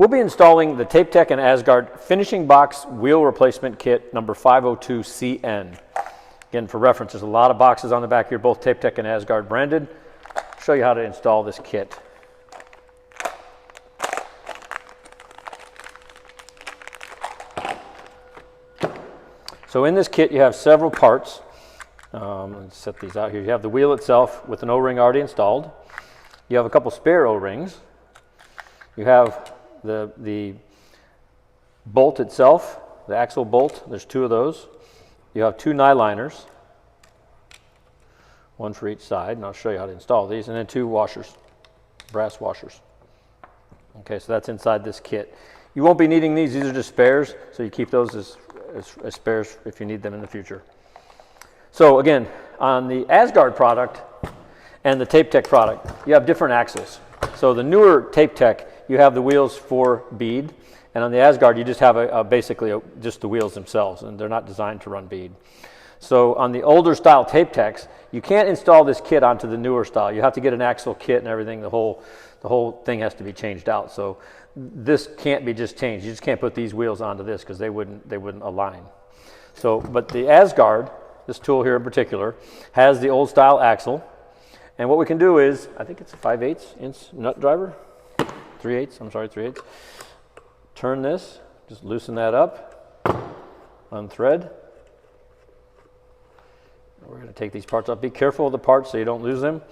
We'll be installing the TapeTech and ASGARD finishing box wheel replacement kit number 502CN. Again, for reference, there's a lot of boxes on the back here, both TapeTech and ASGARD branded. I'll show you how to install this kit. So in this kit, you have several parts. Let's set these out here. You have the wheel itself with an O-ring already installed. You have a couple spare O-rings. You have the bolt itself, the axle bolt. There's two of those. You have two nye liners, one for each side, and I'll show you how to install these, and then two washers, brass washers. Okay, so that's inside this kit. You won't be needing these. These are just spares, so you keep those as spares if you need them in the future. So again, on the ASGARD product and the TapeTech product, you have different axles. So the newer TapeTech, you have the wheels for bead, and on the ASGARD, you just have basically just the wheels themselves, and they're not designed to run bead. So on the older style TapeTechs, you can't install this kit onto the newer style. You have to get an axle kit and everything. The whole thing has to be changed out. So this can't be just changed. You just can't put these wheels onto this because they wouldn't align. So, but the ASGARD, this tool here in particular, has the old style axle. And what we can do is, I think it's a 5/8 inch nut driver. 3/8, I'm sorry, 3/8. Turn this, just loosen that up, unthread. We're going to take these parts off. Be careful of the parts so you don't lose them.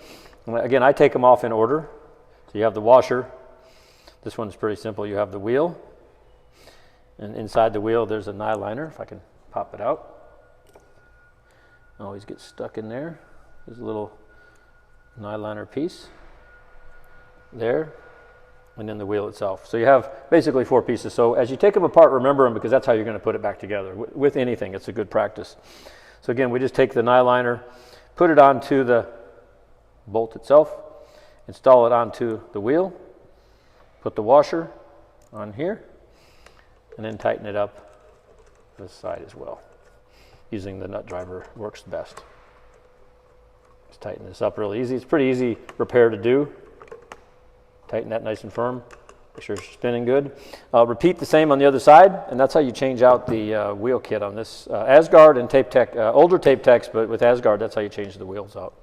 And again, I take them off in order. So you have the washer. This one's pretty simple. You have the wheel, and inside the wheel there's a nye liner, if I can pop it out. Always gets stuck in there. There's a little nye liner piece there, and then the wheel itself. So you have basically four pieces. So as you take them apart, remember them, because that's how you're going to put it back together. With anything, it's a good practice. So again, we just take the nye liner, put it onto the bolt itself, install it onto the wheel, put the washer on here, and then tighten it up this side as well. Using the nut driver works the best. Just tighten this up really easy. It's pretty easy repair to do. Tighten that nice and firm. Make sure it's spinning good. Repeat the same on the other side, and that's how you change out the wheel kit on this ASGARD and TapeTech, older TapeTechs, but with ASGARD, that's how you change the wheels out.